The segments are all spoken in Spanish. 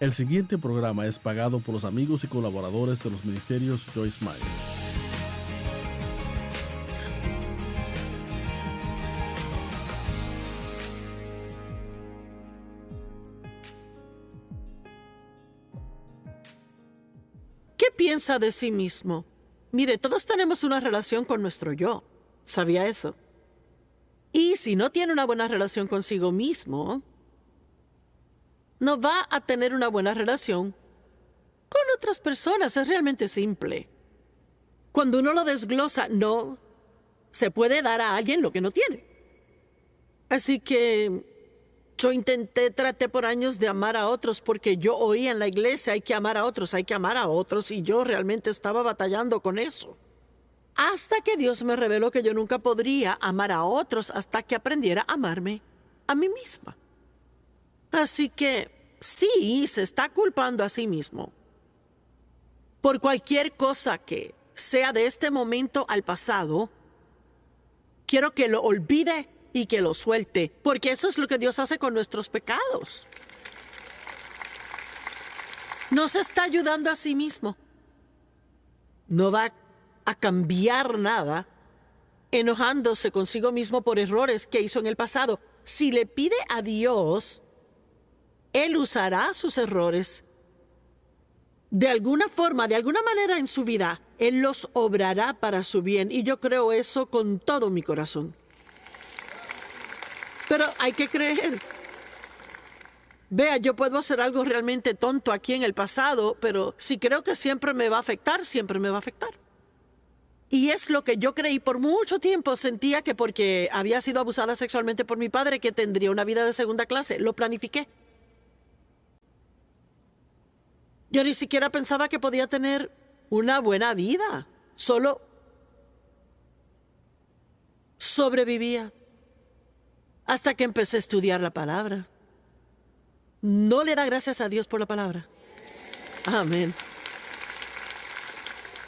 El siguiente programa es pagado por los amigos y colaboradores de los ministerios Joyce Meyer. ¿Qué piensa de sí mismo? Mire, todos tenemos una relación con nuestro yo. ¿Sabía eso? Y si no tiene una buena relación consigo mismo, no va a tener una buena relación con otras personas. Es realmente simple. Cuando uno lo desglosa, no se puede dar a alguien lo que no tiene. Así que yo traté por años de amar a otros porque yo oía en la iglesia, hay que amar a otros, y yo realmente estaba batallando con eso. Hasta que Dios me reveló que yo nunca podría amar a otros hasta que aprendiera a amarme a mí misma. Así que sí, se está culpando a sí mismo por cualquier cosa que sea de este momento al pasado. Quiero que lo olvide y que lo suelte, porque eso es lo que Dios hace con nuestros pecados. No se está ayudando a sí mismo. No va a cambiar nada enojándose consigo mismo por errores que hizo en el pasado. Si le pide a Dios, Él usará sus errores de alguna forma, de alguna manera en su vida. Él los obrará para su bien, y yo creo eso con todo mi corazón. Pero hay que creer. Vea, yo puedo hacer algo realmente tonto aquí en el pasado, pero si creo que siempre me va a afectar, siempre me va a afectar. Y es lo que yo creí por mucho tiempo. Sentía que porque había sido abusada sexualmente por mi padre, que tendría una vida de segunda clase. Lo planifiqué. Yo ni siquiera pensaba que podía tener una buena vida. Solo sobrevivía. Hasta que empecé a estudiar la palabra. ¿No le da gracias a Dios por la palabra? Amén.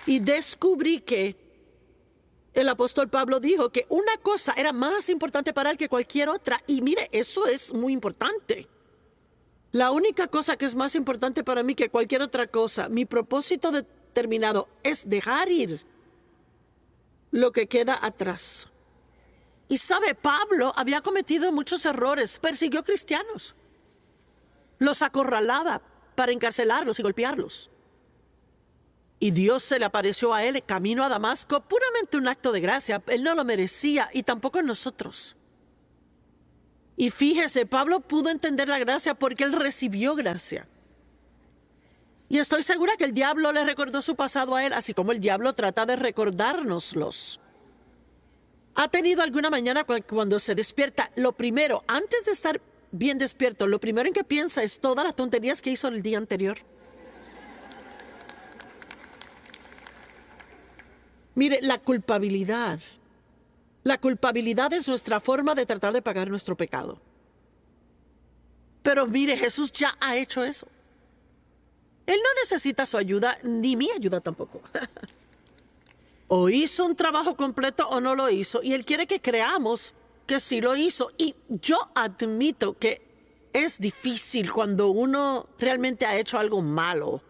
Y descubrí que el apóstol Pablo dijo que una cosa era más importante para él que cualquier otra. Y mire, eso es muy importante. La única cosa que es más importante para mí que cualquier otra cosa, mi propósito determinado, es dejar ir lo que queda atrás. Y sabe, Pablo había cometido muchos errores, persiguió cristianos, los acorralaba para encarcelarlos y golpearlos. Y Dios se le apareció a él camino a Damasco, puramente un acto de gracia. Él no lo merecía, y tampoco nosotros. Y fíjese, Pablo pudo entender la gracia porque él recibió gracia. Y estoy segura que el diablo le recordó su pasado a él, así como el diablo trata de recordárnoslos. ¿Ha tenido alguna mañana cuando se despierta, lo primero, antes de estar bien despierto, lo primero en que piensa es todas las tonterías que hizo el día anterior? Mire, la culpabilidad es nuestra forma de tratar de pagar nuestro pecado. Pero mire, Jesús ya ha hecho eso. Él no necesita su ayuda, ni mi ayuda tampoco. O hizo un trabajo completo o no lo hizo, y Él quiere que creamos que sí lo hizo. Y yo admito que es difícil cuando uno realmente ha hecho algo malo,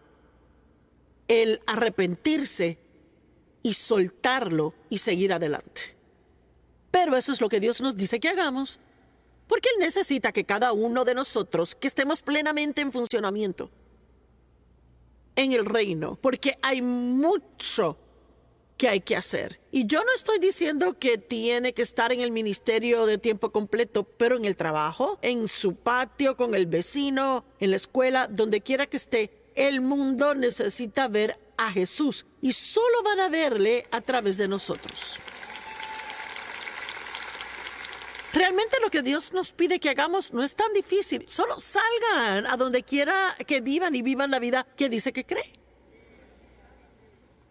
el arrepentirse y soltarlo y seguir adelante. Pero eso es lo que Dios nos dice que hagamos, porque Él necesita que cada uno de nosotros, que estemos plenamente en funcionamiento en el reino, porque hay mucho que hay que hacer. Y yo no estoy diciendo que tiene que estar en el ministerio de tiempo completo, pero en el trabajo, en su patio, con el vecino, en la escuela, donde quiera que esté, el mundo necesita ver a Jesús, y solo van a verle a través de nosotros. Realmente lo que Dios nos pide que hagamos no es tan difícil. Solo salgan a donde quiera que vivan y vivan la vida que dice que cree.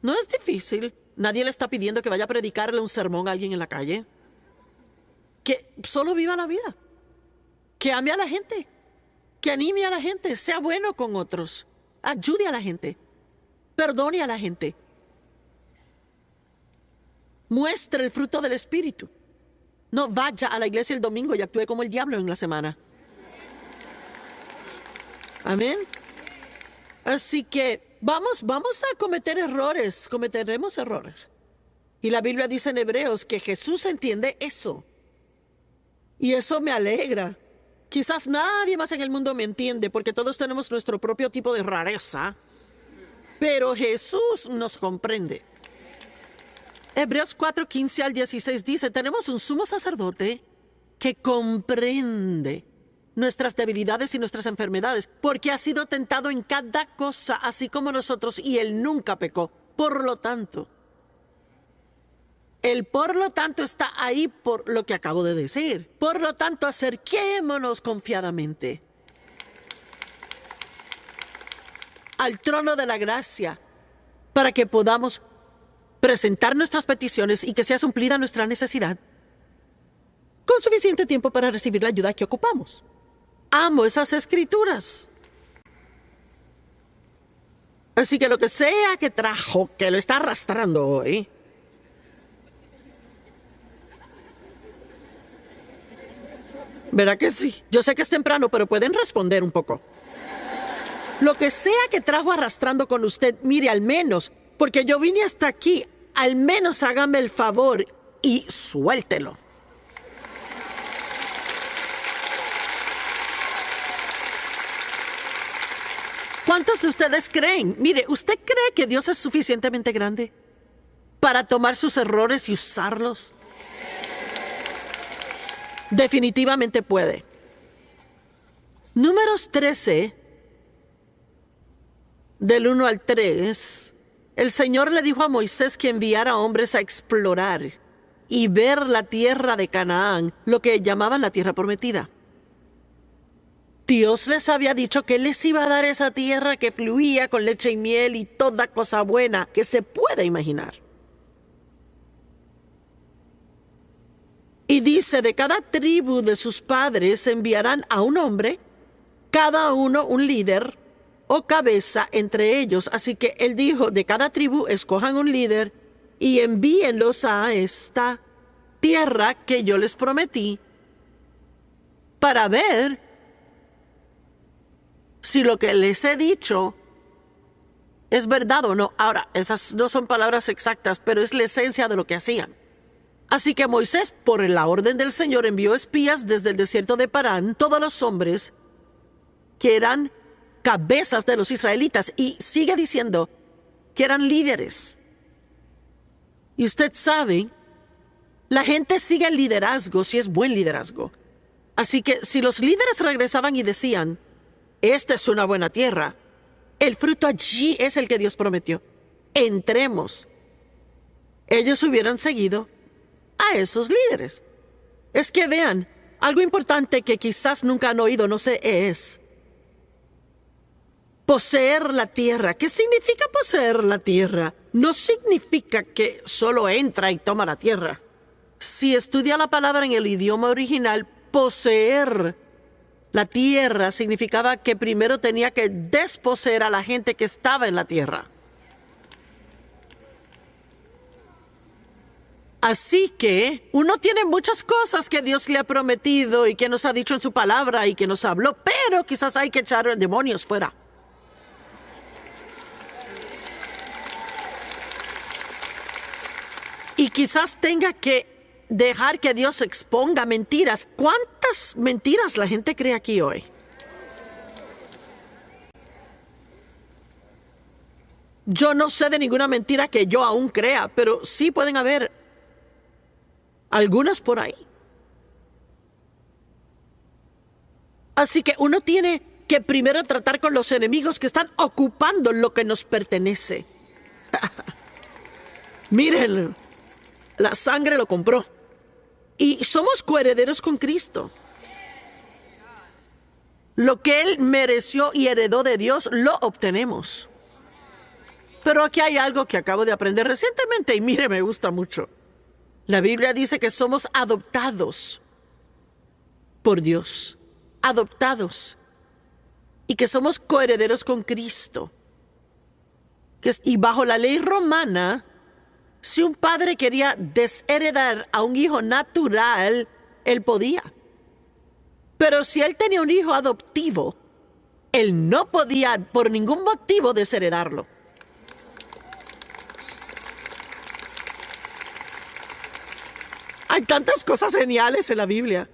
No es difícil. Nadie le está pidiendo que vaya a predicarle un sermón a alguien en la calle. Que solo viva la vida. Que ame a la gente. Que anime a la gente. Sea bueno con otros. Ayude a la gente. Perdone a la gente. Muestre el fruto del Espíritu. No vaya a la iglesia el domingo y actúe como el diablo en la semana. Amén. Así que vamos a cometer errores, cometeremos errores. Y la Biblia dice en Hebreos que Jesús entiende eso. Y eso me alegra. Quizás nadie más en el mundo me entiende porque todos tenemos nuestro propio tipo de rareza. Pero Jesús nos comprende. Hebreos 4:15 al 16 dice, tenemos un sumo sacerdote que comprende nuestras debilidades y nuestras enfermedades, porque ha sido tentado en cada cosa, así como nosotros, y él nunca pecó. Por lo tanto, el por lo tanto está ahí por lo que acabo de decir. Por lo tanto, acerquémonos confiadamente al trono de la gracia para que podamos presentar nuestras peticiones y que sea suplida nuestra necesidad con suficiente tiempo para recibir la ayuda que ocupamos. Amo esas escrituras. Así que lo que sea que trajo, que lo está arrastrando hoy, ¿verdad que sí? Yo sé que es temprano, pero pueden responder un poco. Lo que sea que trajo arrastrando con usted, mire, al menos, porque yo vine hasta aquí, al menos hágame el favor y suéltelo. ¿Cuántos de ustedes creen? Mire, ¿usted cree que Dios es suficientemente grande para tomar sus errores y usarlos? Definitivamente puede. Números 13, del 1 al 3, el Señor le dijo a Moisés que enviara hombres a explorar y ver la tierra de Canaán, lo que llamaban la tierra prometida. Dios les había dicho que les iba a dar esa tierra que fluía con leche y miel y toda cosa buena que se pueda imaginar. Y dice, de cada tribu de sus padres enviarán a un hombre, cada uno un líder o cabeza entre ellos. Así que él dijo, de cada tribu escojan un líder y envíenlos a esta tierra que yo les prometí para ver si lo que les he dicho es verdad o no. Ahora, esas no son palabras exactas, pero es la esencia de lo que hacían. Así que Moisés, por la orden del Señor, envió espías desde el desierto de Parán, todos los hombres que eran cabezas de los israelitas, y sigue diciendo que eran líderes. Y usted sabe, la gente sigue el liderazgo si es buen liderazgo. Así que si los líderes regresaban y decían, esta es una buena tierra, el fruto allí es el que Dios prometió, entremos, ellos hubieran seguido a esos líderes. Es que vean, algo importante que quizás nunca han oído, no sé, es poseer la tierra. ¿Qué significa poseer la tierra? No significa que solo entra y toma la tierra. Si estudia la palabra en el idioma original, poseer la tierra significaba que primero tenía que desposeer a la gente que estaba en la tierra. Así que uno tiene muchas cosas que Dios le ha prometido y que nos ha dicho en su palabra y que nos habló, pero quizás hay que echar demonios fuera. Y quizás tenga que dejar que Dios exponga mentiras. ¿Cuántas mentiras la gente cree aquí hoy? Yo no sé de ninguna mentira que yo aún crea, pero sí pueden haber algunas por ahí. Así que uno tiene que primero tratar con los enemigos que están ocupando lo que nos pertenece. Miren, la sangre lo compró. Y somos coherederos con Cristo. Lo que Él mereció y heredó de Dios, lo obtenemos. Pero aquí hay algo que acabo de aprender recientemente y mire, me gusta mucho. La Biblia dice que somos adoptados por Dios. Adoptados. Y que somos coherederos con Cristo. Y bajo la ley romana, si un padre quería desheredar a un hijo natural, él podía. Pero si él tenía un hijo adoptivo, él no podía por ningún motivo desheredarlo. Hay tantas cosas geniales en la Biblia.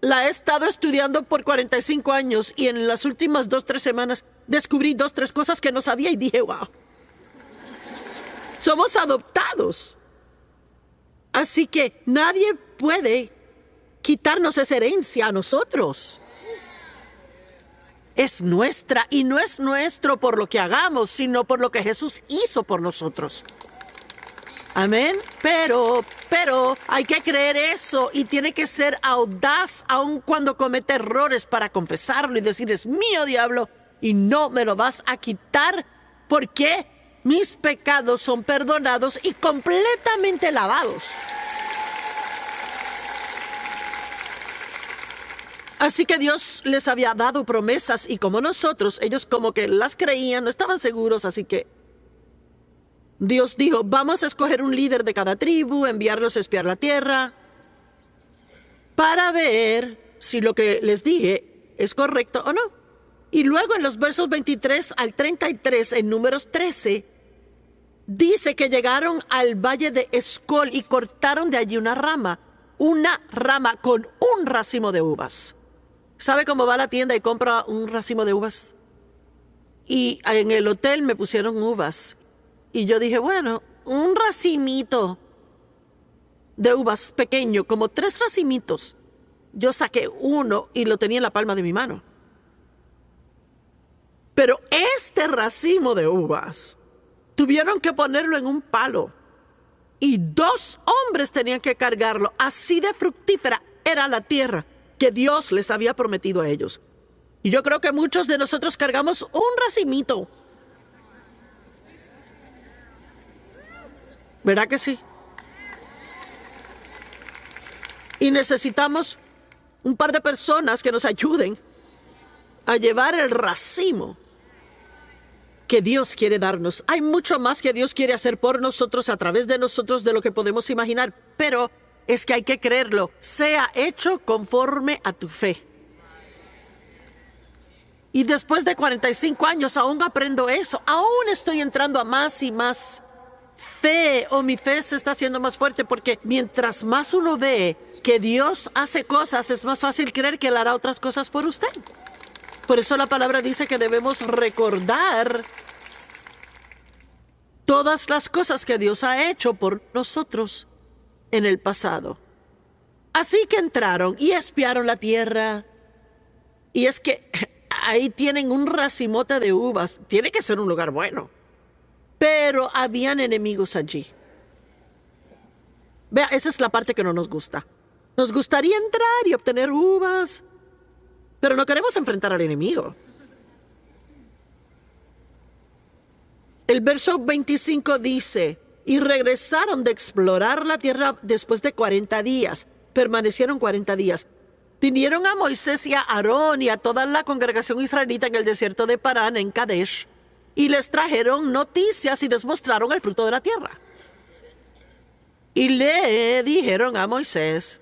La he estado estudiando por 45 años y en las últimas 2-3 semanas descubrí 2-3 cosas que no sabía y dije, wow. Somos adoptados. Así que nadie puede quitarnos esa herencia a nosotros. Es nuestra y no es nuestro por lo que hagamos, sino por lo que Jesús hizo por nosotros. Amén. Pero hay que creer eso y tiene que ser audaz aun cuando comete errores para confesarlo y decir, es mío, diablo, y no me lo vas a quitar porque mis pecados son perdonados y completamente lavados. Así que Dios les había dado promesas y como nosotros, ellos como que las creían, no estaban seguros, así que Dios dijo, vamos a escoger un líder de cada tribu, enviarlos a espiar la tierra, para ver si lo que les dije es correcto o no. Y luego en los versos 23 al 33, en Números 13, dice que llegaron al valle de Escol y cortaron de allí una rama con un racimo de uvas. ¿Sabe cómo va a la tienda y compra un racimo de uvas? Y en el hotel me pusieron uvas. Y yo dije, bueno, un racimito de uvas pequeño, como 3 racimitos. Yo saqué uno y lo tenía en la palma de mi mano. Pero este racimo de uvas, tuvieron que ponerlo en un palo. Y 2 hombres tenían que cargarlo. Así de fructífera era la tierra que Dios les había prometido a ellos. Y yo creo que muchos de nosotros cargamos un racimito. ¿Verdad que sí? Y necesitamos un par de personas que nos ayuden a llevar el racimo que Dios quiere darnos. Hay mucho más que Dios quiere hacer por nosotros, a través de nosotros, de lo que podemos imaginar. Pero es que hay que creerlo. Sea hecho conforme a tu fe. Y después de 45 años aún aprendo eso. Aún estoy entrando a más y más fe, o mi fe se está haciendo más fuerte, porque mientras más uno ve que Dios hace cosas, es más fácil creer que Él hará otras cosas por usted. Por eso la palabra dice que debemos recordar todas las cosas que Dios ha hecho por nosotros en el pasado. Así que entraron y espiaron la tierra. Y es que ahí tienen un racimote de uvas. Tiene que ser un lugar bueno. Pero habían enemigos allí. Vea, esa es la parte que no nos gusta. Nos gustaría entrar y obtener uvas, pero no queremos enfrentar al enemigo. El verso 25 dice, y regresaron de explorar la tierra después de 40 días. Permanecieron 40 días. Vinieron a Moisés y a Aarón y a toda la congregación israelita en el desierto de Parán, en Kadesh, y les trajeron noticias y les mostraron el fruto de la tierra. Y le dijeron a Moisés,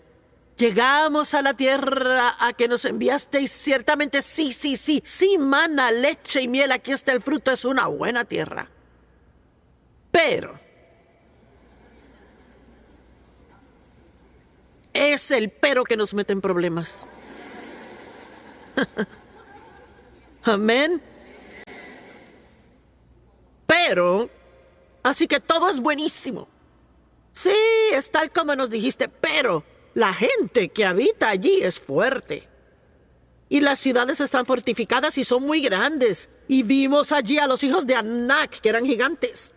llegamos a la tierra a que nos enviasteis, ciertamente sí, mana, leche y miel, aquí está el fruto, es una buena tierra. Pero es el pero que nos mete en problemas. Amén. Pero, así que todo es buenísimo. Sí, es tal como nos dijiste, pero la gente que habita allí es fuerte. Y las ciudades están fortificadas y son muy grandes. Y vimos allí a los hijos de Anac, que eran gigantes.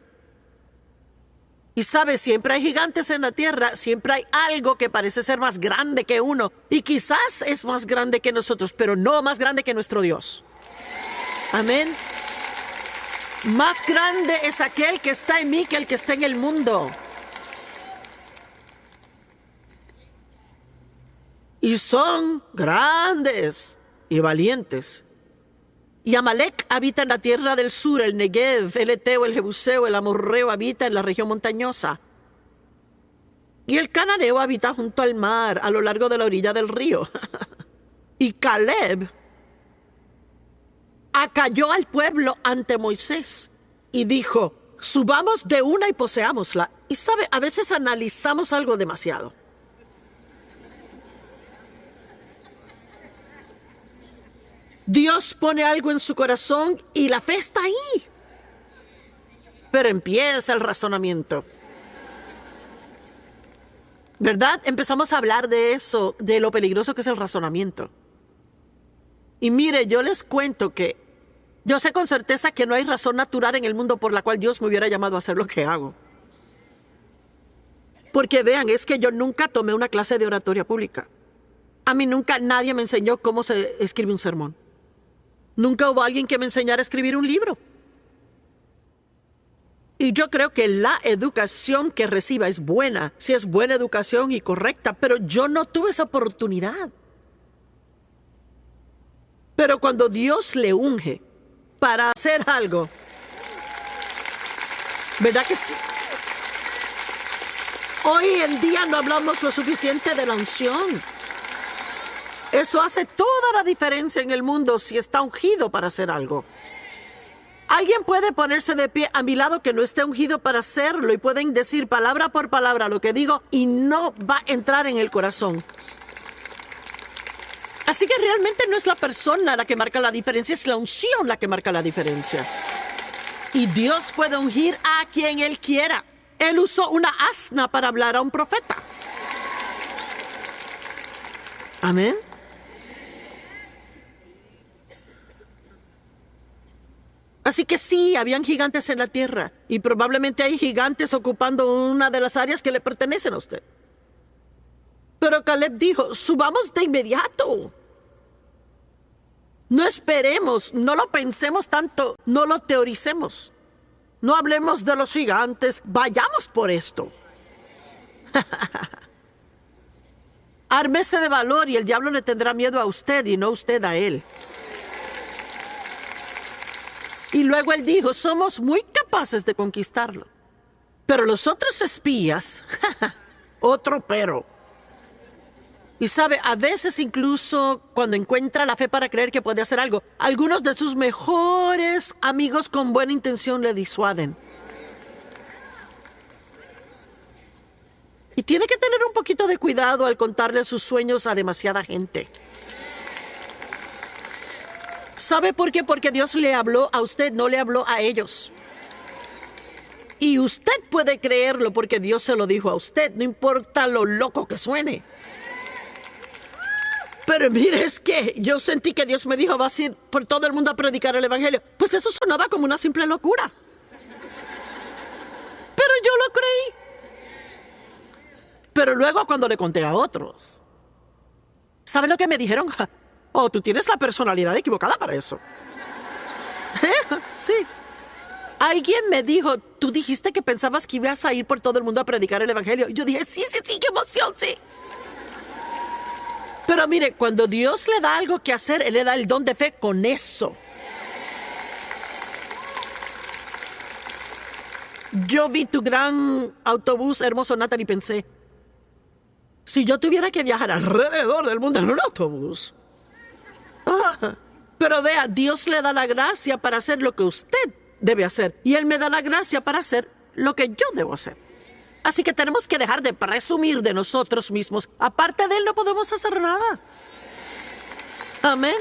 Y sabes, siempre hay gigantes en la tierra, siempre hay algo que parece ser más grande que uno. Y quizás es más grande que nosotros, pero no más grande que nuestro Dios. Amén. Más grande es aquel que está en mí que el que está en el mundo. Y son grandes y valientes. Y Amalek habita en la tierra del sur, el Negev, el Eteo, el Jebuseo, el Amorreo habita en la región montañosa. Y el Cananeo habita junto al mar, a lo largo de la orilla del río. Y Caleb acalló al pueblo ante Moisés y dijo: subamos de una y poseámosla. Y sabe, a veces analizamos algo demasiado. Dios pone algo en su corazón y la fe está ahí. Pero empieza el razonamiento. ¿Verdad? Empezamos a hablar de eso, de lo peligroso que es el razonamiento. Y mire, yo les cuento que yo sé con certeza que no hay razón natural en el mundo por la cual Dios me hubiera llamado a hacer lo que hago. Porque vean, es que yo nunca tomé una clase de oratoria pública. A mí nunca nadie me enseñó cómo se escribe un sermón. Nunca hubo alguien que me enseñara a escribir un libro. Y yo creo que la educación que reciba es buena, si es buena educación y correcta, pero yo no tuve esa oportunidad. Pero cuando Dios le unge para hacer algo, ¿verdad que sí? Hoy en día no hablamos lo suficiente de la unción. Eso hace toda la diferencia en el mundo si está ungido para hacer algo. Alguien puede ponerse de pie a mi lado que no esté ungido para hacerlo y pueden decir palabra por palabra lo que digo y no va a entrar en el corazón. Así que realmente no es la persona la que marca la diferencia, es la unción la que marca la diferencia. Y Dios puede ungir a quien Él quiera. Él usó una asna para hablar a un profeta. Amén. Así que sí, habían gigantes en la tierra y probablemente hay gigantes ocupando una de las áreas que le pertenecen a usted. Pero Caleb dijo: subamos de inmediato. No esperemos, no lo pensemos tanto, no lo teoricemos. No hablemos de los gigantes, vayamos por esto. Ármese de valor y el diablo le tendrá miedo a usted y no usted a él. Y luego él dijo: somos muy capaces de conquistarlo. Pero los otros espías, otro pero. Y sabe, a veces incluso cuando encuentra la fe para creer que puede hacer algo, algunos de sus mejores amigos con buena intención le disuaden. Y tiene que tener un poquito de cuidado al contarle sus sueños a demasiada gente. ¿Sabe por qué? Porque Dios le habló a usted, no le habló a ellos. Y usted puede creerlo porque Dios se lo dijo a usted, no importa lo loco que suene. Pero mire, es que yo sentí que Dios me dijo: vas a ir por todo el mundo a predicar el evangelio. Pues eso sonaba como una simple locura. Pero yo lo creí. Pero luego cuando le conté a otros, ¿sabe lo que me dijeron? Oh, tú tienes la personalidad equivocada para eso. Sí. Alguien me dijo: tú dijiste que pensabas que ibas a ir por todo el mundo a predicar el evangelio. Y yo dije: sí, qué emoción, sí. Pero mire, cuando Dios le da algo que hacer, Él le da el don de fe con eso. Yo vi tu gran autobús hermoso, Nathan, y pensé: si yo tuviera que viajar alrededor del mundo en un autobús. Pero vea, Dios le da la gracia para hacer lo que usted debe hacer. Y Él me da la gracia para hacer lo que yo debo hacer. Así que tenemos que dejar de presumir de nosotros mismos. Aparte de Él no podemos hacer nada. Amén.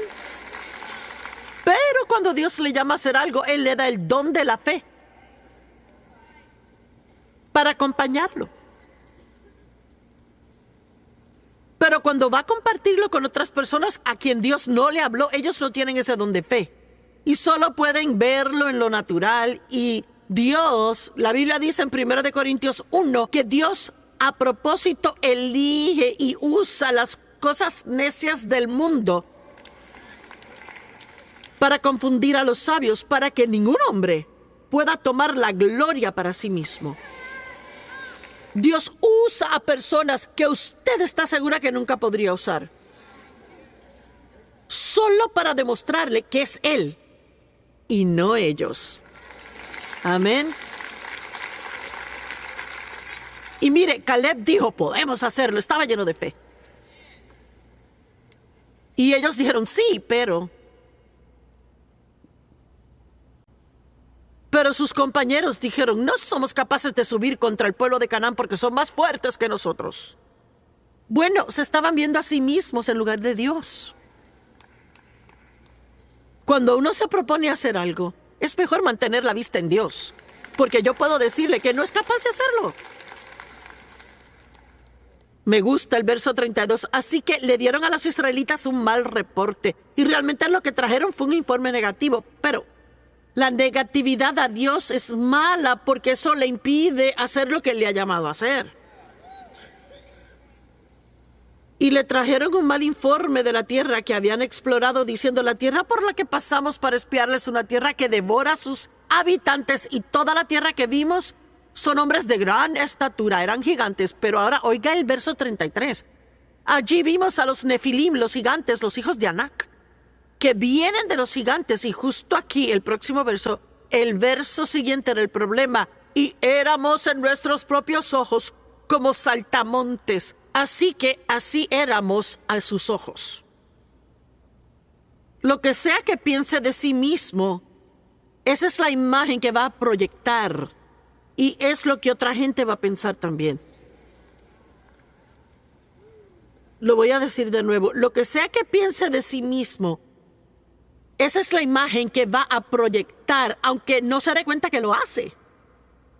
Pero cuando Dios le llama a hacer algo, Él le da el don de la fe para acompañarlo. Pero cuando va a compartirlo con otras personas a quien Dios no le habló, ellos no tienen ese don de fe. Y solo pueden verlo en lo natural. Y Dios, la Biblia dice en 1 Corintios 1, que Dios a propósito elige y usa las cosas necias del mundo para confundir a los sabios, para que ningún hombre pueda tomar la gloria para sí mismo. Dios usa a personas que usted está segura que nunca podría usar, solo para demostrarle que es Él y no ellos. Amén. Y mire, Caleb dijo: podemos hacerlo. Estaba lleno de fe. Y ellos dijeron: sí, pero Pero sus compañeros dijeron, no somos capaces de subir contra el pueblo de Canaán porque son más fuertes que nosotros. Bueno, se estaban viendo a sí mismos en lugar de Dios. Cuando uno se propone hacer algo, es mejor mantener la vista en Dios, porque yo puedo decirle que no es capaz de hacerlo. Me gusta el verso 32, así que le dieron a los israelitas un mal reporte, y realmente lo que trajeron fue un informe negativo, pero la negatividad a Dios es mala porque eso le impide hacer lo que le ha llamado a hacer. Y le trajeron un mal informe de la tierra que habían explorado, diciendo, la tierra por la que pasamos para espiarles es una tierra que devora a sus habitantes, y toda la tierra que vimos son hombres de gran estatura, eran gigantes. Pero ahora oiga el verso 33. Allí vimos a los Nefilim, los gigantes, los hijos de Anac, que vienen de los gigantes. Y justo aquí, el próximo verso, el verso siguiente era el problema. Y éramos en nuestros propios ojos como saltamontes. Así que así éramos a sus ojos. Lo que sea que piense de sí mismo, esa es la imagen que va a proyectar. Y es lo que otra gente va a pensar también. Lo voy a decir de nuevo. Lo que sea que piense de sí mismo, esa es la imagen que va a proyectar, aunque no se dé cuenta que lo hace.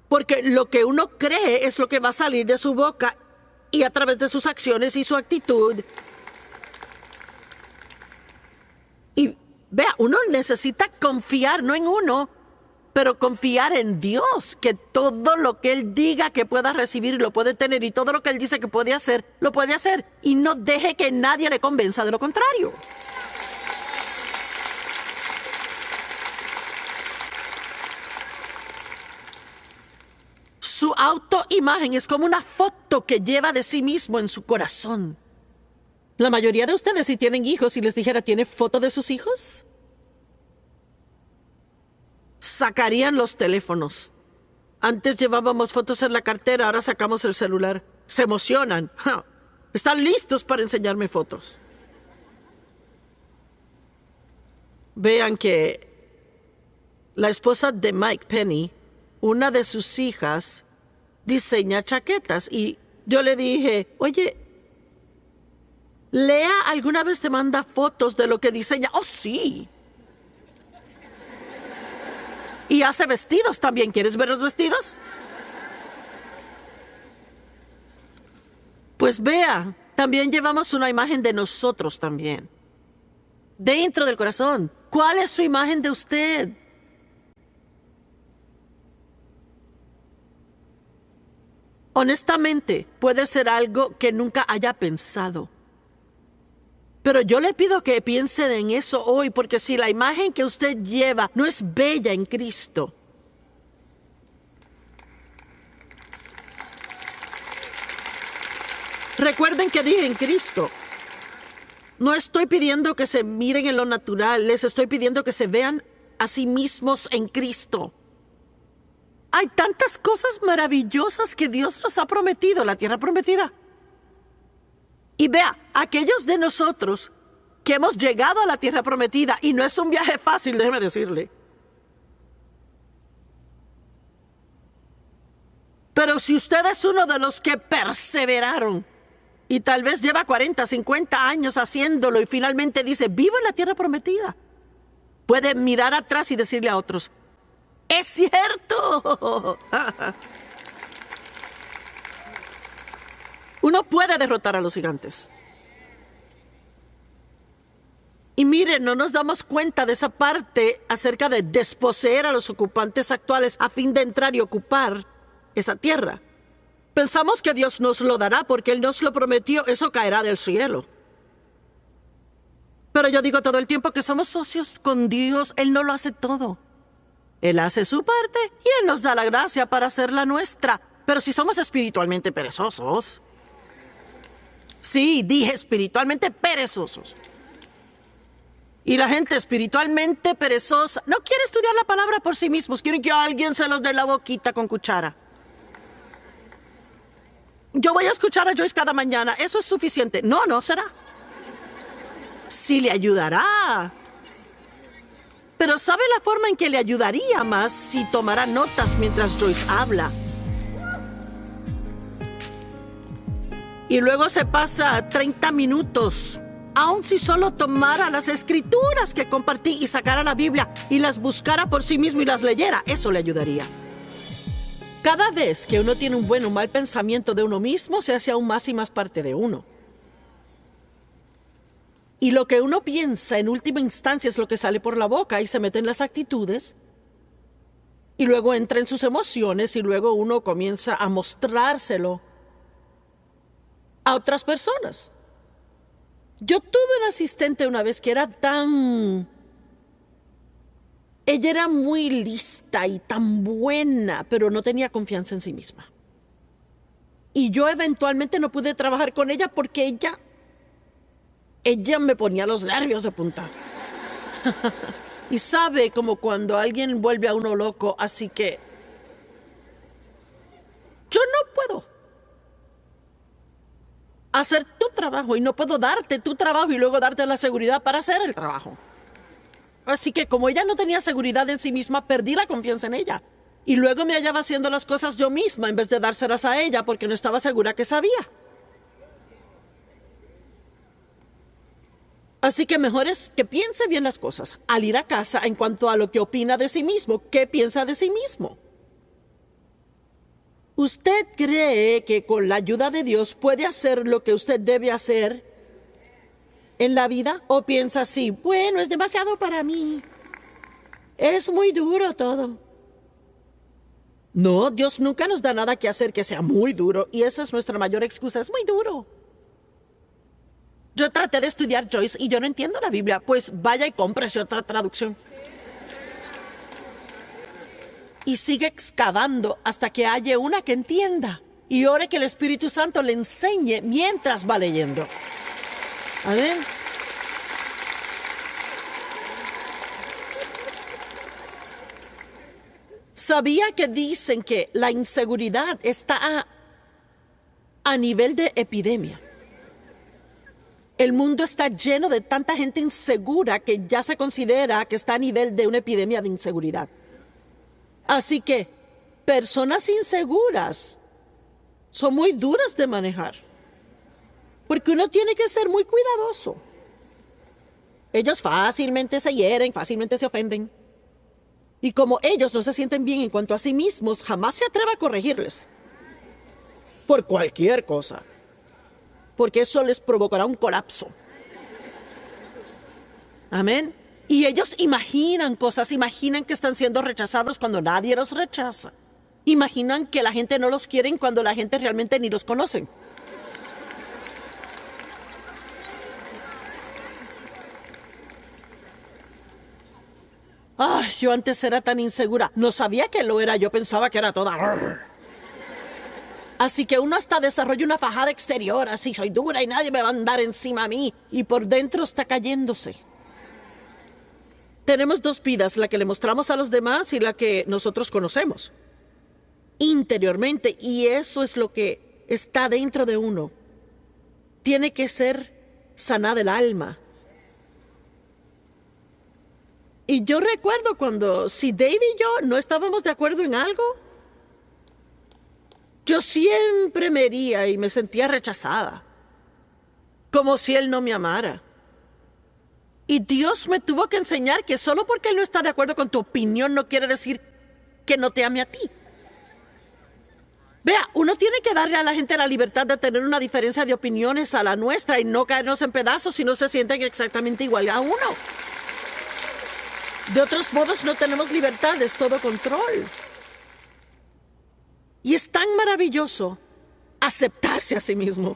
Porque lo que uno cree es lo que va a salir de su boca y a través de sus acciones y su actitud. Y vea, uno necesita confiar, no en uno, pero confiar en Dios, que todo lo que Él diga que pueda recibir lo puede tener, y todo lo que Él dice que puede hacer, lo puede hacer. Y no deje que nadie le convenza de lo contrario. Su autoimagen es como una foto que lleva de sí mismo en su corazón. La mayoría de ustedes, si tienen hijos, si les dijera, ¿tiene foto de sus hijos?, sacarían los teléfonos. Antes llevábamos fotos en la cartera, ahora sacamos el celular. Se emocionan. Están listos para enseñarme fotos. Vean que la esposa de Mike Penny, una de sus hijas, diseña chaquetas. Y yo le dije, oye, Lea alguna vez te manda fotos de lo que diseña. Oh, sí. Y hace vestidos también. ¿Quieres ver los vestidos? Pues vea, también llevamos una imagen de nosotros también. Dentro del corazón. ¿Cuál es su imagen de usted? Honestamente, puede ser algo que nunca haya pensado. Pero yo le pido que piense en eso hoy, porque si la imagen que usted lleva no es bella en Cristo, recuerden que dije en Cristo. No estoy pidiendo que se miren en lo natural, les estoy pidiendo que se vean a sí mismos en Cristo. Hay tantas cosas maravillosas que Dios nos ha prometido, la tierra prometida. Y vea, aquellos de nosotros que hemos llegado a la tierra prometida, y no es un viaje fácil, déjeme decirle. Pero si usted es uno de los que perseveraron, y tal vez lleva 40, 50 años haciéndolo, y finalmente dice, vivo en la tierra prometida, puede mirar atrás y decirle a otros, ¡es cierto! Uno puede derrotar a los gigantes. Y miren, no nos damos cuenta de esa parte acerca de desposeer a los ocupantes actuales a fin de entrar y ocupar esa tierra. Pensamos que Dios nos lo dará porque Él nos lo prometió, eso caerá del cielo. Pero yo digo todo el tiempo que somos socios con Dios. Él no lo hace todo. Él hace su parte y Él nos da la gracia para hacer la nuestra. Pero si somos espiritualmente perezosos, sí, dije espiritualmente perezosos, y la gente espiritualmente perezosa no quiere estudiar la palabra por sí mismos, quieren que alguien se los dé la boquita con cuchara. Yo voy a escuchar a Joyce cada mañana, ¿eso es suficiente? No, no será. Sí le ayudará. Pero ¿sabe la forma en que le ayudaría más si tomara notas mientras Joyce habla? Y luego se pasa 30 minutos, aun si solo tomara las escrituras que compartí y sacara la Biblia y las buscara por sí mismo y las leyera. Eso le ayudaría. Cada vez que uno tiene un buen o mal pensamiento de uno mismo, se hace aún más y más parte de uno. Y lo que uno piensa en última instancia es lo que sale por la boca y se mete en las actitudes. Y luego entra en sus emociones y luego uno comienza a mostrárselo a otras personas. Yo tuve una asistente una vez que era ella era muy lista y tan buena, pero no tenía confianza en sí misma. Y yo eventualmente no pude trabajar con ella porque ella me ponía los nervios de punta. Y sabe, como cuando alguien vuelve a uno loco, así que yo no puedo hacer tu trabajo y no puedo darte tu trabajo y luego darte la seguridad para hacer el trabajo. Así que como ella no tenía seguridad en sí misma, perdí la confianza en ella. Y luego me hallaba haciendo las cosas yo misma en vez de dárselas a ella porque no estaba segura que sabía. Así que mejor es que piense bien las cosas al ir a casa en cuanto a lo que opina de sí mismo, qué piensa de sí mismo. ¿Usted cree que con la ayuda de Dios puede hacer lo que usted debe hacer en la vida? ¿O piensa así, bueno, es demasiado para mí? Es muy duro todo. No, Dios nunca nos da nada que hacer que sea muy duro. Y esa es nuestra mayor excusa, es muy duro. Yo traté de estudiar Joyce y yo no entiendo la Biblia. Pues vaya y cómprese otra traducción. Y sigue excavando hasta que halle una que entienda. Y ore que el Espíritu Santo le enseñe mientras va leyendo. Amén. ¿Sabía que dicen que la inseguridad está a nivel de epidemia? El mundo está lleno de tanta gente insegura que ya se considera que está a nivel de una epidemia de inseguridad. Así que personas inseguras son muy duras de manejar, porque uno tiene que ser muy cuidadoso. Ellos fácilmente se hieren, fácilmente se ofenden. Y como ellos no se sienten bien en cuanto a sí mismos, jamás se atreva a corregirles. Por cualquier cosa. Porque eso les provocará un colapso. Amén. Y ellos imaginan cosas, imaginan que están siendo rechazados cuando nadie los rechaza. Imaginan que la gente no los quiere cuando la gente realmente ni los conoce. Ay, yo antes era tan insegura. No sabía que lo era, yo pensaba que era toda. Así que uno hasta desarrolla una fajada exterior, así soy dura y nadie me va a andar encima a mí. Y por dentro está cayéndose. Tenemos dos vidas, la que le mostramos a los demás y la que nosotros conocemos interiormente. Y eso es lo que está dentro de uno. Tiene que ser sanada el alma. Y yo recuerdo cuando, si Dave y yo no estábamos de acuerdo en algo, yo siempre me hería y me sentía rechazada. Como si él no me amara. Y Dios me tuvo que enseñar que solo porque Él no está de acuerdo con tu opinión no quiere decir que no te ame a ti. Vea, uno tiene que darle a la gente la libertad de tener una diferencia de opiniones a la nuestra y no caernos en pedazos si no se sienten exactamente igual a uno. De otros modos no tenemos libertad, es todo control. Y es tan maravilloso aceptarse a sí mismo.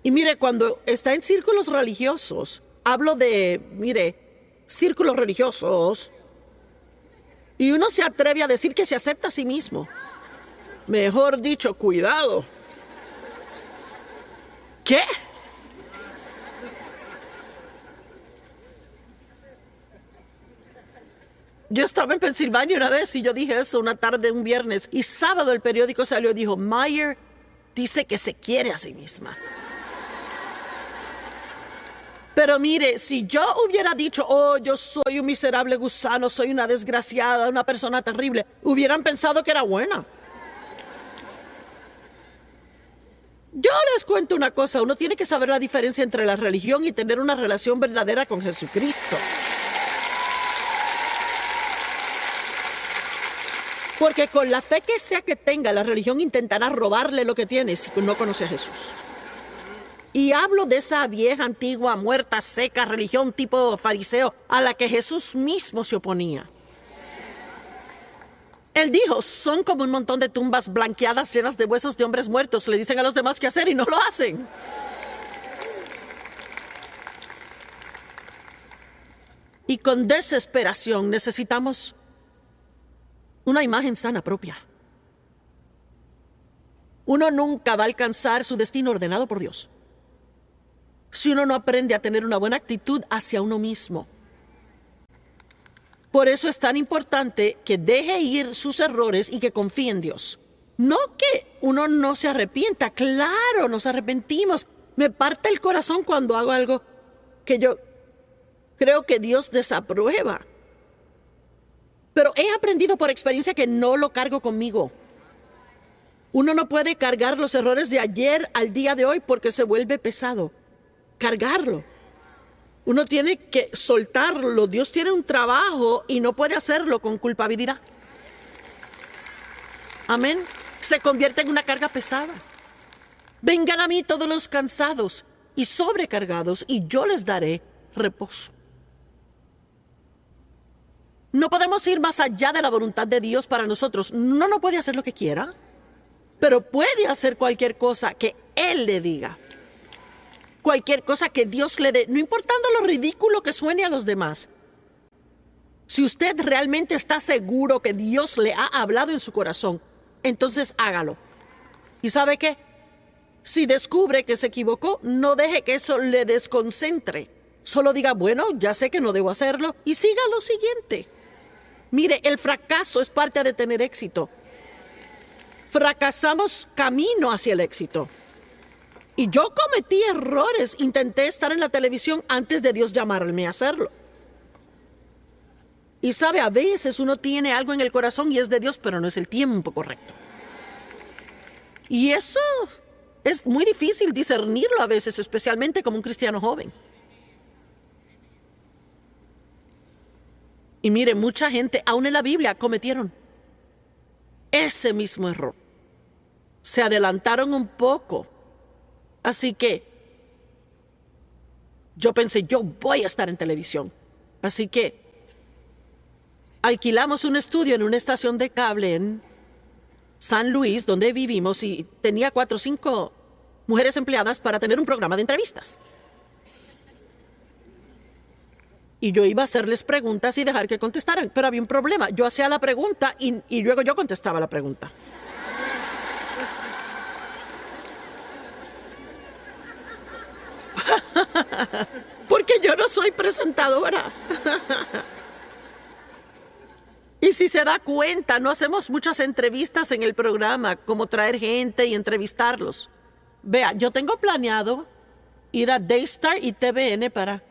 Y mire, cuando está en círculos religiosos, hablo de, círculos religiosos, y uno se atreve a decir que se acepta a sí mismo. Mejor dicho, cuidado. ¿Qué? Yo estaba en Pensilvania una vez y yo dije eso una tarde, un viernes, y sábado el periódico salió y dijo, Meyer dice que se quiere a sí misma. Pero mire, si yo hubiera dicho, oh, yo soy un miserable gusano, soy una desgraciada, una persona terrible, hubieran pensado que era buena. Yo les cuento una cosa, uno tiene que saber la diferencia entre la religión y tener una relación verdadera con Jesucristo. Porque con la fe que sea que tenga, la religión intentará robarle lo que tiene si no conoce a Jesús. Y hablo de esa vieja, antigua, muerta, seca religión tipo fariseo a la que Jesús mismo se oponía. Él dijo, son como un montón de tumbas blanqueadas llenas de huesos de hombres muertos. Le dicen a los demás qué hacer y no lo hacen. Y con desesperación necesitamos una imagen sana propia. Uno nunca va a alcanzar su destino ordenado por Dios si uno no aprende a tener una buena actitud hacia uno mismo. Por eso es tan importante que deje ir sus errores y que confíe en Dios. No que uno no se arrepienta. Claro, nos arrepentimos. Me parte el corazón cuando hago algo que yo creo que Dios desaprueba. Pero he aprendido por experiencia que no lo cargo conmigo. Uno no puede cargar los errores de ayer al día de hoy porque se vuelve pesado. Cargarlo. Uno tiene que soltarlo. Dios tiene un trabajo y no puede hacerlo con culpabilidad. Amén. Se convierte en una carga pesada. Vengan a mí todos los cansados y sobrecargados y yo les daré reposo. No podemos ir más allá de la voluntad de Dios para nosotros. No puede hacer lo que quiera, pero puede hacer cualquier cosa que Él le diga. Cualquier cosa que Dios le dé, no importando lo ridículo que suene a los demás. Si usted realmente está seguro que Dios le ha hablado en su corazón, entonces hágalo. ¿Y sabe qué? Si descubre que se equivocó, no deje que eso le desconcentre. Solo diga, bueno, ya sé que no debo hacerlo, y siga lo siguiente. Mire, el fracaso es parte de tener éxito. Fracasamos camino hacia el éxito. Y yo cometí errores. Intenté estar en la televisión antes de Dios llamarme a hacerlo. Y sabe, a veces uno tiene algo en el corazón y es de Dios, pero no es el tiempo correcto. Y eso es muy difícil discernirlo a veces, especialmente como un cristiano joven. Y mire, mucha gente, aún en la Biblia, cometieron ese mismo error. Se adelantaron un poco. Así que yo pensé, yo voy a estar en televisión. Así que alquilamos un estudio en una estación de cable en San Luis, donde vivimos, y tenía 4 o 5 mujeres empleadas para tener un programa de entrevistas. Y yo iba a hacerles preguntas y dejar que contestaran, pero había un problema. Yo hacía la pregunta y luego yo contestaba la pregunta. Porque yo no soy presentadora. Y si se da cuenta, no hacemos muchas entrevistas en el programa, como traer gente y entrevistarlos. Vea, yo tengo planeado ir a Daystar y TVN para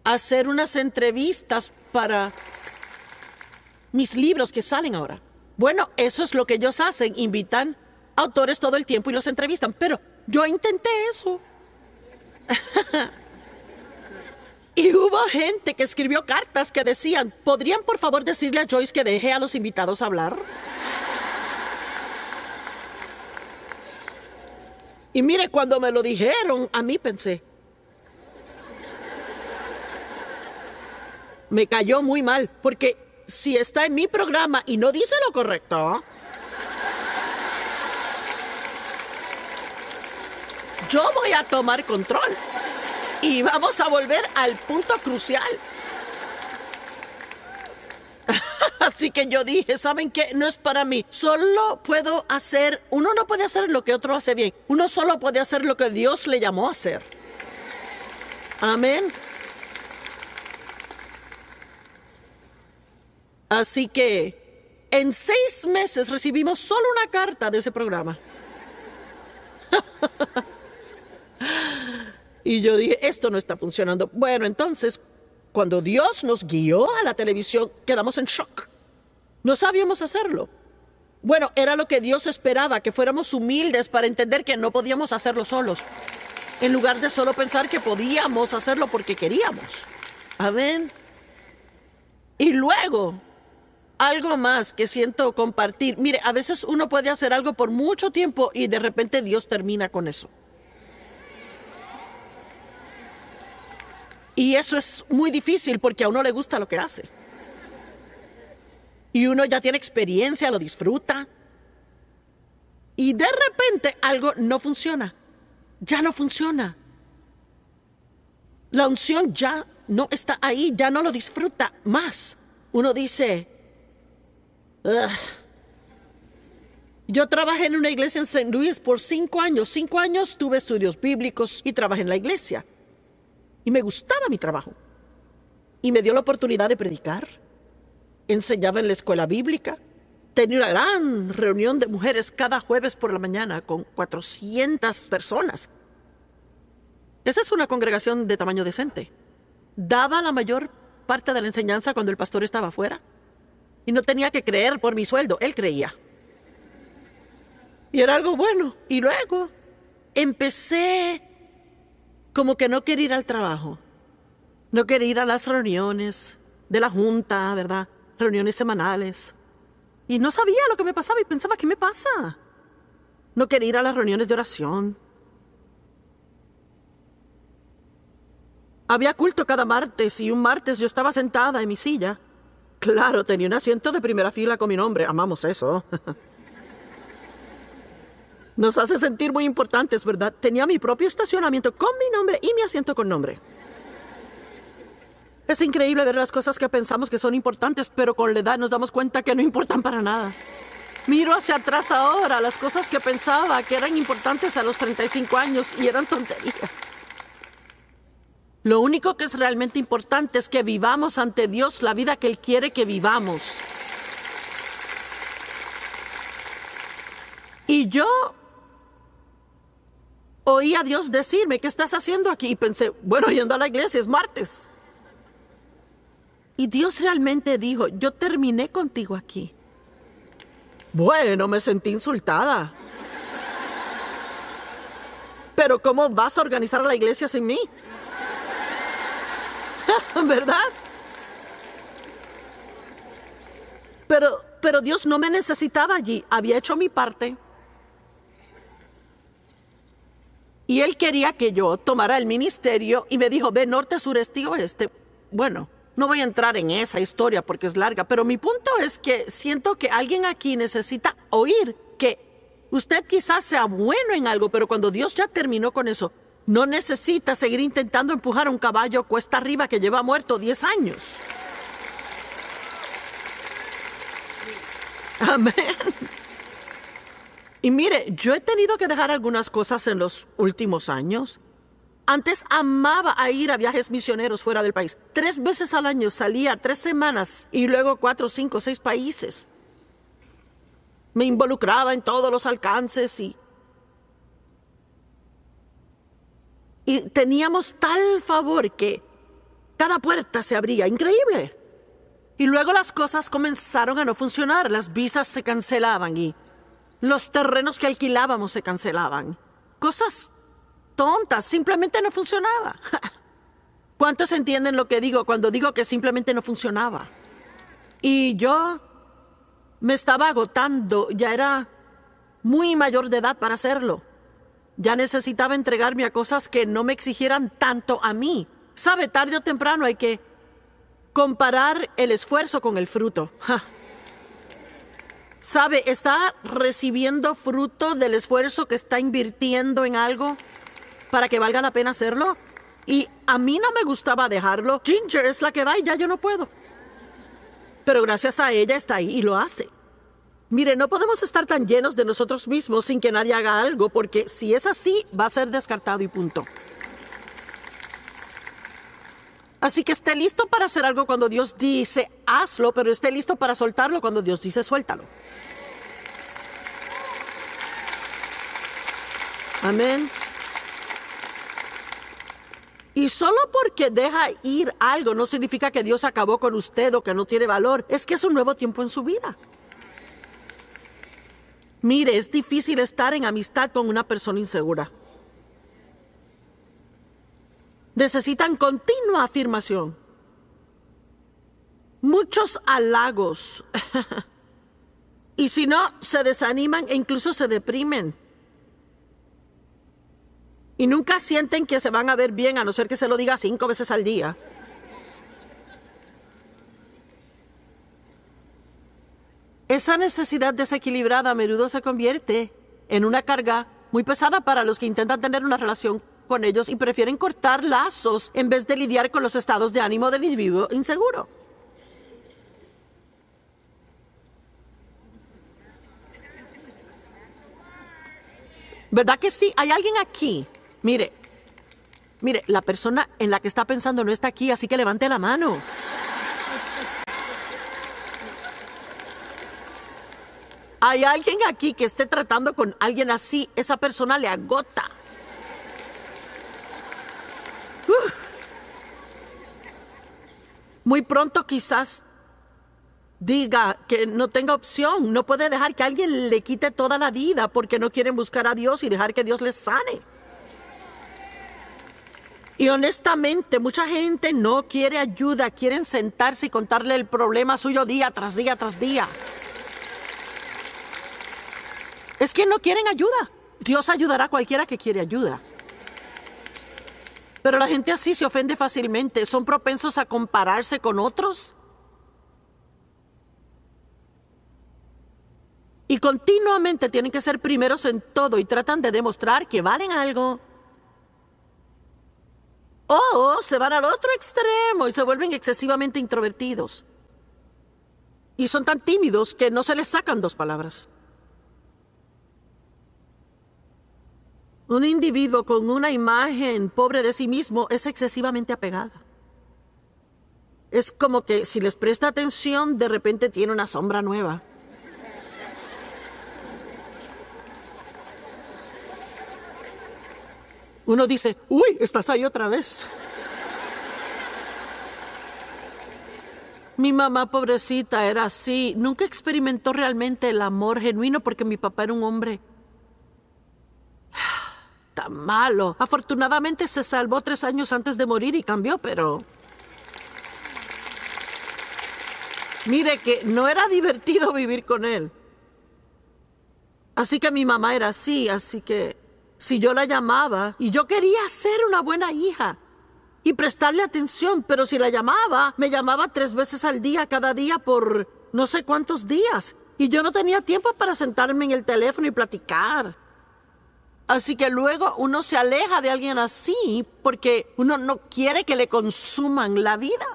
hacer unas entrevistas para mis libros que salen ahora. Bueno, eso es lo que ellos hacen. Invitan autores todo el tiempo y los entrevistan. Pero yo intenté eso. Y hubo gente que escribió cartas que decían, ¿podrían por favor decirle a Joyce que deje a los invitados hablar? Y mire, cuando me lo dijeron, a mí pensé, me cayó muy mal, porque si está en mi programa y no dice lo correcto, yo voy a tomar control. Y vamos a volver al punto crucial. Así que yo dije, ¿saben qué? No es para mí. Solo puedo hacer, uno no puede hacer lo que otro hace bien. Uno solo puede hacer lo que Dios le llamó a hacer. Amén. Así que en 6 meses recibimos solo una carta de ese programa. Y yo dije, esto no está funcionando. Bueno, entonces, cuando Dios nos guió a la televisión, quedamos en shock. No sabíamos hacerlo. Bueno, era lo que Dios esperaba, que fuéramos humildes para entender que no podíamos hacerlo solos, en lugar de solo pensar que podíamos hacerlo porque queríamos. Amén. Y luego, algo más que siento compartir. Mire, a veces uno puede hacer algo por mucho tiempo y de repente Dios termina con eso. Y eso es muy difícil porque a uno le gusta lo que hace. Y uno ya tiene experiencia, lo disfruta. Y de repente algo no funciona. Ya no funciona. La unción ya no está ahí, ya no lo disfruta más. Uno dice, ugh. Yo trabajé en una iglesia en St. Louis por 5 años. 5 años tuve estudios bíblicos y trabajé en la iglesia. Y me gustaba mi trabajo. Y me dio la oportunidad de predicar. Enseñaba en la escuela bíblica. Tenía una gran reunión de mujeres cada jueves por la mañana con 400 personas. Esa es una congregación de tamaño decente. Daba la mayor parte de la enseñanza cuando el pastor estaba afuera. Y no tenía que creer por mi sueldo, él creía. Y era algo bueno. Y luego empecé como que no quería ir al trabajo. No quería ir a las reuniones de la junta, ¿verdad? Reuniones semanales. Y no sabía lo que me pasaba y pensaba, ¿qué me pasa? No quería ir a las reuniones de oración. Había culto cada martes y un martes yo estaba sentada en mi silla. Claro, tenía un asiento de primera fila con mi nombre. Amamos eso. Nos hace sentir muy importantes, ¿verdad? Tenía mi propio estacionamiento con mi nombre y mi asiento con nombre. Es increíble ver las cosas que pensamos que son importantes, pero con la edad nos damos cuenta que no importan para nada. Miro hacia atrás ahora, las cosas que pensaba que eran importantes a los 35 años y eran tonterías. Lo único que es realmente importante es que vivamos ante Dios la vida que Él quiere que vivamos. Y yo oí a Dios decirme, ¿qué estás haciendo aquí? Y pensé, bueno, yendo a la iglesia, es martes. Y Dios realmente dijo, yo terminé contigo aquí. Bueno, me sentí insultada. Pero ¿cómo vas a organizar la iglesia sin mí? ¿Verdad? Pero Dios no me necesitaba allí. Había hecho mi parte. Y Él quería que yo tomara el ministerio y me dijo, ve norte, sur, este y oeste. Bueno, no voy a entrar en esa historia porque es larga, pero mi punto es que siento que alguien aquí necesita oír que usted quizás sea bueno en algo, pero cuando Dios ya terminó con eso, no necesita seguir intentando empujar a un caballo cuesta arriba que lleva muerto 10 años. Amén. Y mire, yo he tenido que dejar algunas cosas en los últimos años. Antes amaba a ir a viajes misioneros fuera del país. 3 veces al año salía 3 semanas y luego 4, 5, 6 países. Me involucraba en todos los alcances y teníamos tal favor que cada puerta se abría. Increíble. Y luego las cosas comenzaron a no funcionar. Las visas se cancelaban y los terrenos que alquilábamos se cancelaban. Cosas tontas, simplemente no funcionaba. ¿Cuántos entienden lo que digo cuando digo que simplemente no funcionaba? Y yo me estaba agotando, ya era muy mayor de edad para hacerlo. Ya necesitaba entregarme a cosas que no me exigieran tanto a mí. ¿Sabe? Tarde o temprano hay que comparar el esfuerzo con el fruto. ¿Sabe? Está recibiendo fruto del esfuerzo que está invirtiendo en algo para que valga la pena hacerlo. Y a mí no me gustaba dejarlo. Ginger es la que va y ya yo no puedo. Pero gracias a ella está ahí y lo hace. Mire, no podemos estar tan llenos de nosotros mismos sin que nadie haga algo, porque si es así, va a ser descartado y punto. Así que esté listo para hacer algo cuando Dios dice hazlo, pero esté listo para soltarlo cuando Dios dice suéltalo. Amén. Y solo porque deja ir algo no significa que Dios acabó con usted o que no tiene valor. Es que es un nuevo tiempo en su vida. Mire, es difícil estar en amistad con una persona insegura. Necesitan continua afirmación. Muchos halagos. Y si no, se desaniman e incluso se deprimen. Y nunca sienten que se van a ver bien, a no ser que se lo diga 5 veces al día. Esa necesidad desequilibrada a menudo se convierte en una carga muy pesada para los que intentan tener una relación con ellos y prefieren cortar lazos en vez de lidiar con los estados de ánimo del individuo inseguro. ¿Verdad que sí? Hay alguien aquí. Mire, la persona en la que está pensando no está aquí, así que levante la mano. Hay alguien aquí que esté tratando con alguien así, esa persona le agota. Muy pronto quizás diga que no tenga opción, no puede dejar que alguien le quite toda la vida porque no quieren buscar a Dios y dejar que Dios les sane. Y honestamente, mucha gente no quiere ayuda, quieren sentarse y contarle el problema suyo día tras día tras día. Es que no quieren ayuda. Dios ayudará a cualquiera que quiere ayuda. Pero la gente así se ofende fácilmente, son propensos a compararse con otros. Y continuamente tienen que ser primeros en todo y tratan de demostrar que valen algo. O se van al otro extremo y se vuelven excesivamente introvertidos. Y son tan tímidos que no se les sacan 2 palabras. Un individuo con una imagen pobre de sí mismo es excesivamente apegada. Es como que si les presta atención, de repente tiene una sombra nueva. Uno dice, uy, estás ahí otra vez. Mi mamá, pobrecita, era así. Nunca experimentó realmente el amor genuino porque mi papá era un hombre tan malo. Afortunadamente se salvó 3 años antes de morir y cambió, pero... Mire que no era divertido vivir con él. Así que mi mamá era así, así que... Si yo la llamaba, y yo quería ser una buena hija y prestarle atención, pero si la llamaba, me llamaba 3 veces al día, cada día por no sé cuántos días. Y yo no tenía tiempo para sentarme en el teléfono y platicar. Así que luego uno se aleja de alguien así porque uno no quiere que le consuman la vida.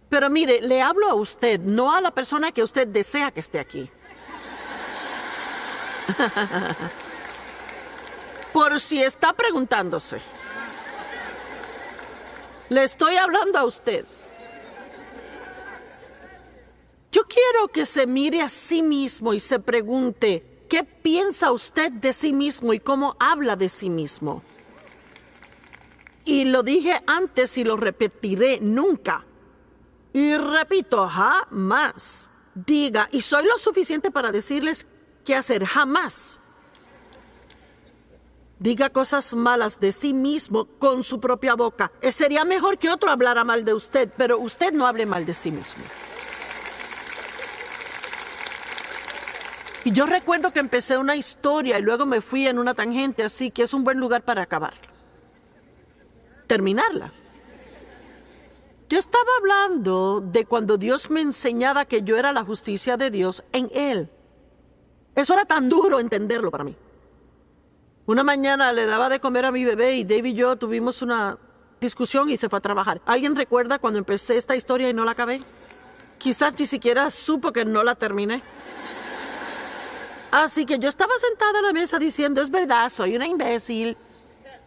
Pero mire, le hablo a usted, no a la persona que usted desea que esté aquí. Por si está preguntándose. Le estoy hablando a usted. Yo quiero que se mire a sí mismo y se pregunte, ¿qué piensa usted de sí mismo y cómo habla de sí mismo? Y lo dije antes y lo repetiré nunca. Y repito, jamás. Diga, y soy lo suficiente para decirles qué hacer, jamás. Diga cosas malas de sí mismo con su propia boca. Sería mejor que otro hablara mal de usted, pero usted no hable mal de sí mismo. Y yo recuerdo que empecé una historia y luego me fui en una tangente, así que es un buen lugar para acabarla. Terminarla. Yo estaba hablando de cuando Dios me enseñaba que yo era la justicia de Dios en Él. Eso era tan duro entenderlo para mí. Una mañana le daba de comer a mi bebé y Dave y yo tuvimos una discusión y se fue a trabajar. ¿Alguien recuerda cuando empecé esta historia y no la acabé? Quizás ni siquiera supo que no la terminé. Así que yo estaba sentada a la mesa diciendo, es verdad, soy una imbécil.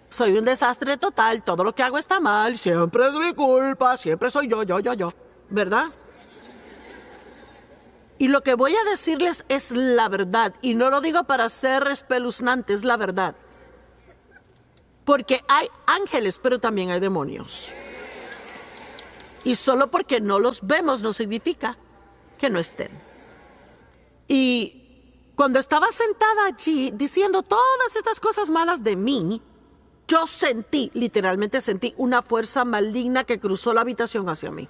Soy un desastre total, todo lo que hago está mal, siempre es mi culpa, siempre soy yo. ¿Verdad? Y lo que voy a decirles es la verdad. Y no lo digo para ser espeluznante, es la verdad. Porque hay ángeles, pero también hay demonios. Y solo porque no los vemos no significa que no estén. Y cuando estaba sentada allí diciendo todas estas cosas malas de mí, yo literalmente sentí una fuerza maligna que cruzó la habitación hacia mí.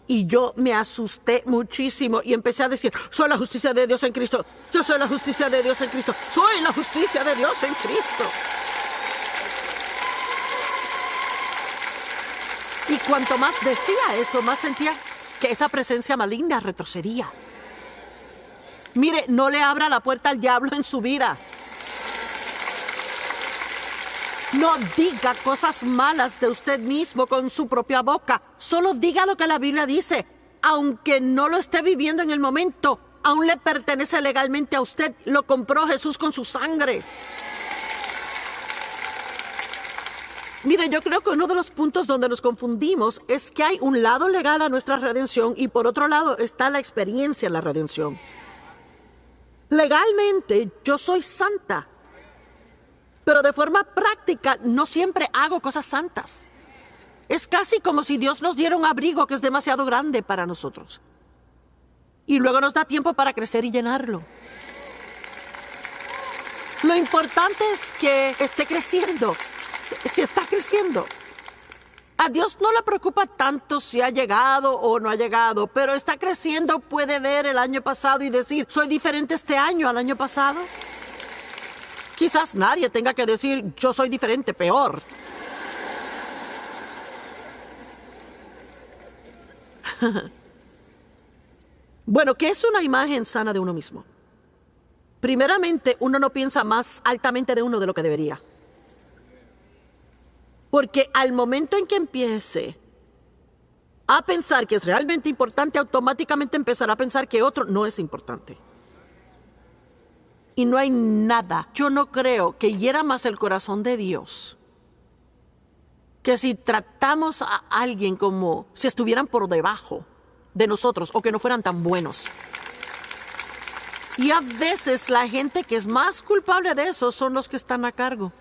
Y yo me asusté muchísimo y empecé a decir, soy la justicia de Dios en Cristo. Yo soy la justicia de Dios en Cristo. Soy la justicia de Dios en Cristo. Y cuanto más decía eso, más sentía que esa presencia maligna retrocedía. Mire, no le abra la puerta al diablo en su vida. No diga cosas malas de usted mismo con su propia boca. Solo diga lo que la Biblia dice. Aunque no lo esté viviendo en el momento, aún le pertenece legalmente a usted. Lo compró Jesús con su sangre. Mire, yo creo que uno de los puntos donde nos confundimos es que hay un lado legal a nuestra redención y por otro lado está la experiencia en la redención. Legalmente, yo soy santa. Pero de forma práctica, no siempre hago cosas santas. Es casi como si Dios nos diera un abrigo que es demasiado grande para nosotros. Y luego nos da tiempo para crecer y llenarlo. Lo importante es que esté creciendo. Si está creciendo. A Dios no le preocupa tanto si ha llegado o no ha llegado, pero está creciendo, puede ver el año pasado y decir, soy diferente este año al año pasado. Quizás nadie tenga que decir, yo soy diferente, peor. Bueno, ¿qué es una imagen sana de uno mismo? Primeramente, uno no piensa más altamente de uno de lo que debería. Porque al momento en que empiece a pensar que es realmente importante, automáticamente empezará a pensar que otro no es importante. Y no hay nada, yo no creo que hiera más el corazón de Dios que si tratamos a alguien como si estuvieran por debajo de nosotros o que no fueran tan buenos. Y a veces la gente que es más culpable de eso son los que están a cargo.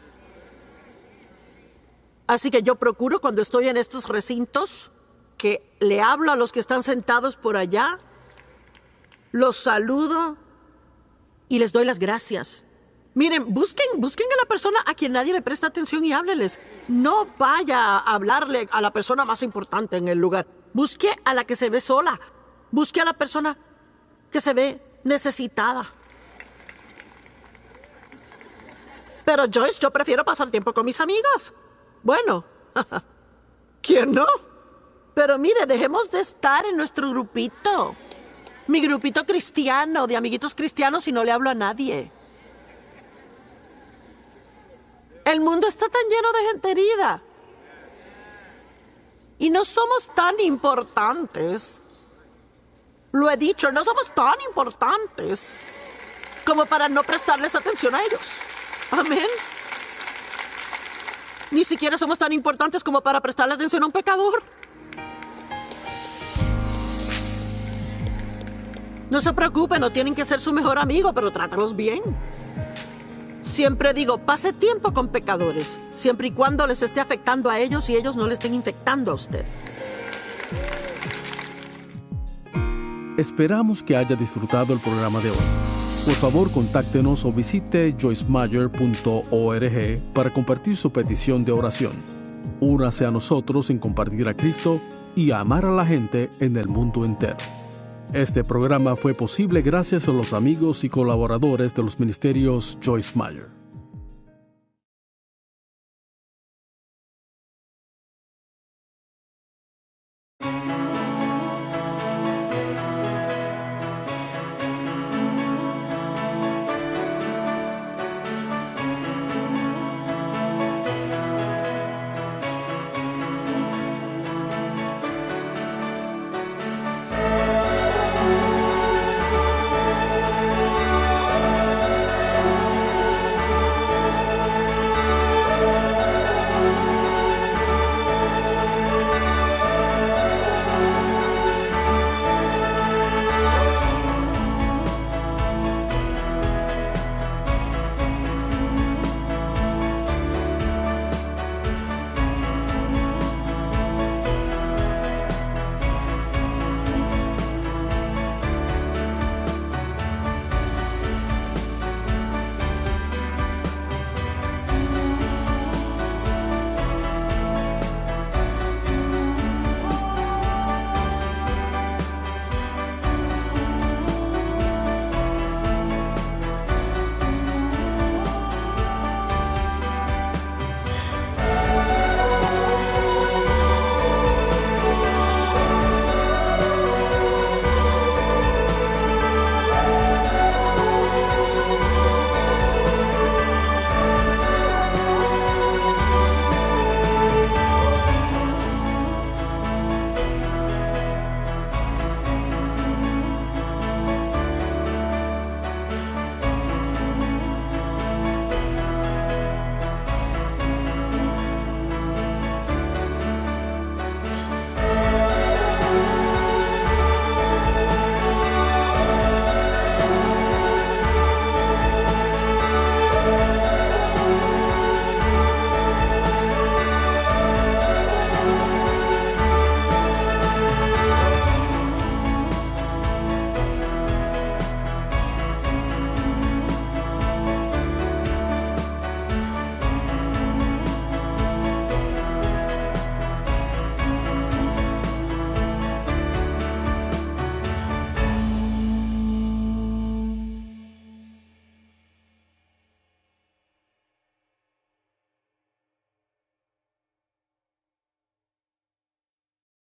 Así que yo procuro cuando estoy en estos recintos que le hablo a los que están sentados por allá, los saludo y les doy las gracias. Miren, busquen a la persona a quien nadie le presta atención y hábleles. No vaya a hablarle a la persona más importante en el lugar. Busque a la que se ve sola. Busque a la persona que se ve necesitada. Pero Joyce, yo prefiero pasar tiempo con mis amigos. Bueno, ¿quién no? Pero mire, dejemos de estar en nuestro grupito. Mi grupito cristiano, de amiguitos cristianos, y no le hablo a nadie. El mundo está tan lleno de gente herida. Y no somos tan importantes. Lo he dicho, no somos tan importantes como para no prestarles atención a ellos. Amén. Ni siquiera somos tan importantes como para prestarle atención a un pecador. No se preocupen, no tienen que ser su mejor amigo, pero trátalos bien. Siempre digo, pase tiempo con pecadores, siempre y cuando les esté afectando a ellos y ellos no le estén infectando a usted. Esperamos que haya disfrutado el programa de hoy. Por favor, contáctenos o visite joycemeyer.org para compartir su petición de oración. Únase a nosotros en compartir a Cristo y a amar a la gente en el mundo entero. Este programa fue posible gracias a los amigos y colaboradores de los ministerios Joyce Meyer.